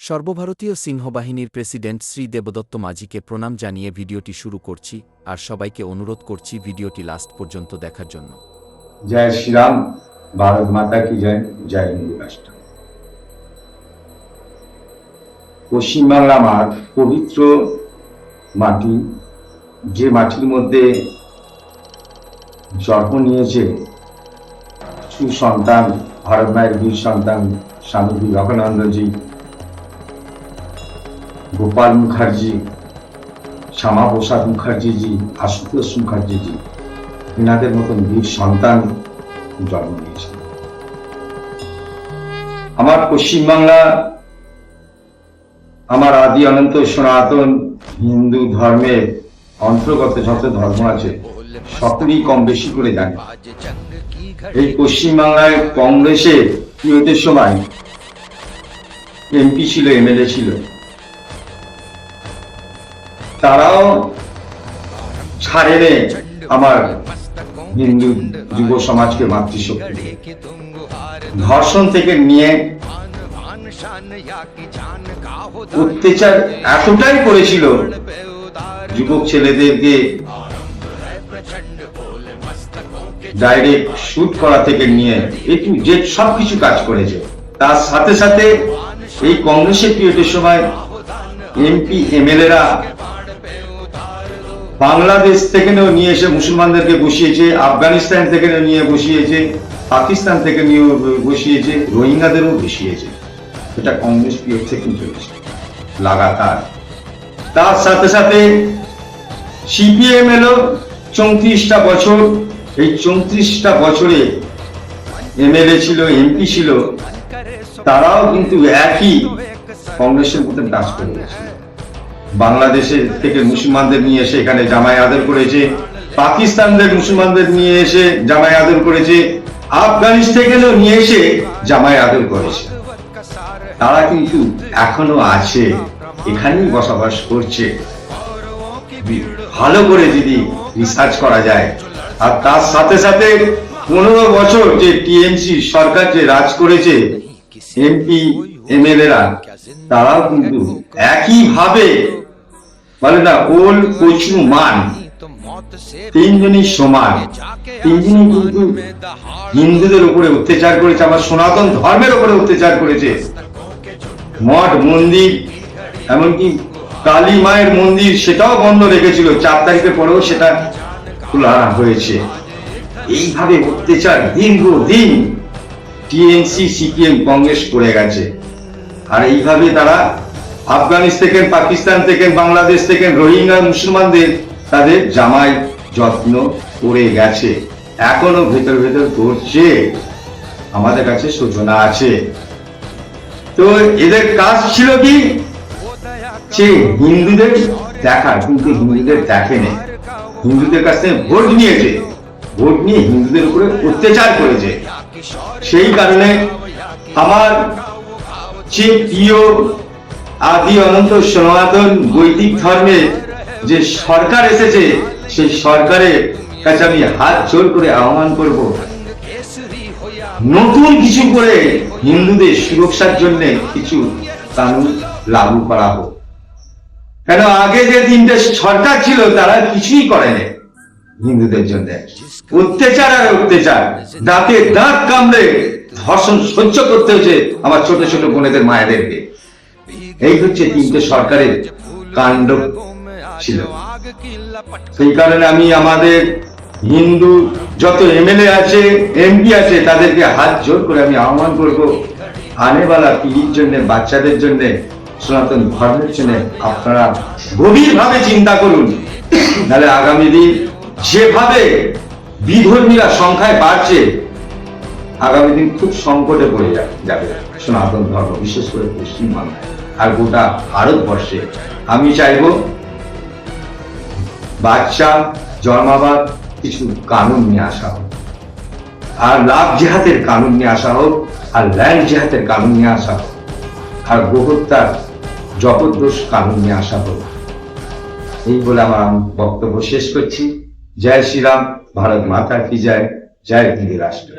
সর্বভারতীয় সিংহবাহিনীর প্রেসিডেন্ট শ্রী দেবদত্ত মাঝিকে প্রণাম জানিয়ে ভিডিওটি শুরু করছি, আর সবাইকে অনুরোধ করছি ভিডিওটি লাস্ট পর্যন্ত দেখার জন্য। জয় শ্রীরাম, ভারত মাতা কি জয়, জয় হিন্দু রাষ্ট্র। পশ্চিমবাংলা আমার পবিত্র মাটি, যে মাটির মধ্যে জন্ম নিয়েছে সুসন্তান, ভারত মায়ের বীর সন্তান স্বামী বিবেকানন্দজি, গোপাল মুখার্জি, শ্যামাপ্রসাদ মুখার্জিজি, আশুতোষ মুখার্জিজি, এনাদের মতন বীর সন্তান জন্ম নিয়েছে। আমার পশ্চিমবাংলা আমার আদি অনন্ত সনাতন হিন্দু ধর্মের অন্তর্গত যত ধর্ম আছে সকলেই কম বেশি করে জানে। এই পশ্চিমবাংলায় কংগ্রেসের পিরিয়ডের সময় এমপি ছিল, এমএলএ ছিল, তারাও ছাড়েনে আমার হিন্দু যুব সমাজকে মাতৃশক্তি। ধর্ষণ থেকে নিয়ে অত্যাচার এতটাই করেছিল, যুবক ছেলেদেরকে ডাইরেক্ট শুট করা থেকে নিয়ে একটু যে সবকিছু কাজ করেছে। তার সাথে সাথে এই কংগ্রেসের পিরিয়ডের সময় এমপি এমএলএরা বাংলাদেশ থেকে নিয়ে এসে মুসলমানদেরকে বসিয়েছে, আফগানিস্তান থেকে নিয়ে বসিয়েছে, পাকিস্তান থেকে নিয়ে বসিয়েছে, রোহিঙ্গাদেরও বসিয়েছে। এটা কংগ্রেস পিরিয়ড থেকে চলেছে লাগাতার। তার সাথে সাথে সিপিএম এলো 34টা বছর। এই 34টা বছরে এমএলএ ছিল, এমপি ছিল, তারাও কিন্তু একই কংগ্রেসের মধ্যে কাজ করে গেছে। বাংলাদেশের থেকে মুসলমানদের নিয়ে এসে এখানে জামাই আদর করেছে, পাকিস্তানদের মুসলমানদের নিয়ে এসে জামাই আদর করেছে, আফগানিস্তান থেকেও নিয়ে এসে জামাই আদর করেছে। তারা কিন্তু এখনো আছে, এখানেই বসবাস করছে। ভালো করে যদি রিসার্চ করা যায়। আর তার সাথে সাথে 15 বছর যে টিএমসি সরকার যে রাজ করেছে, এমপি এমএলএরা তারাও কিন্তু একই ভাবে বলে না, ওল কচু মান, তিনজনই সমান। তিনজনই কিন্তু হিন্দুদের উপরে অত্যাচার করেছে, আমার সনাতন ধর্মের উপরে অত্যাচার করেছে। মঠ মন্দির, এমনকি কালী মায়ের মন্দির, সেটাও বন্ধ রেখেছিল। 4 তারিখের পরেও সেটা খোলা হয়েছে। এইভাবে অত্যাচার দীর্ঘদিন টিএমসি সিপিএম কংগ্রেস করে গেছে। আর এইভাবে তারা আফগানিস্তান থেকে, পাকিস্তান থেকে, বাংলাদেশ থেকে রোহিঙ্গা মুসলমানদের তাদের জামাই যত্ন করে গেছে, এখনো ভেতর ভেতর করছে। আমাদের কাছে সূচনা আছে। তো এদের কাজ ছিল কি, যে হিন্দুদের দেখা, কিন্তু হিন্দুদের দেখেনি। হিন্দুদের কাছ থেকে ভোট নিয়েছে, ভোট নিয়ে হিন্দুদের উপরে অত্যাচার করেছে। সেই কারণে আমার যে প্রিয় আদি অনন্ত সনাতন বৈদিক ধর্মে যে সরকার এসেছে, সেই সরকারের কাছে আমি হাত জোর করে আহ্বান করব, নতুন কিছু করে হিন্দুদের সুরক্ষার জন্য কিছু কানুন লাগু করা হোক। কেন আগে যে 3টে সরকার ছিল তারা কিছুই করেনি হিন্দুদের জন্য। অত্যাচার আর অত্যাচার, দাঁতে দাঁত কামড়ে ধর্ষণ সহ্য করতে হচ্ছে আমার ছোট ছোট বোনেদের, মায়েদেরকে। এই হচ্ছে 3টে সরকারের কাণ্ড ছিল। সেই কারণে আমি আমাদের হিন্দু যত এমএলএ আছে, এমপি আছে, তাদেরকে হাত জোর করে আমি আহ্বান করব, আনেওয়ালা পিঢ়ির জন্য, বাচ্চাদের জন্য, সনাতন ধর্মের জন্য আপনারা গভীরভাবে চিন্তা করুন। নাহলে আগামী দিন যেভাবে বিধর্মীরা সংখ্যায় বাড়ছে, আগামী দিন খুব সংকটে পড়ে যাবে সনাতন ধর্ম, বিশেষ করে পশ্চিমবাংলায় আর গোটা ভারতবর্ষে। আমি চাইব বাচ্চা জন্মাবার কিছু কানুন নিয়ে আসা হোক, আর লাভ জেহাদের কানুন নিয়ে আসা হোক, আর ল্যান্ড জেহাদের কানুন নিয়ে আসা হোক, আর গোহত্যার জবরদোষ কানুন নিয়ে আসা হোক। এই বলে আমার বক্তব্য শেষ করছি। জয় শ্রীরাম, ভারত মাতা কি জয়, জয় হিন্দু রাষ্ট্র।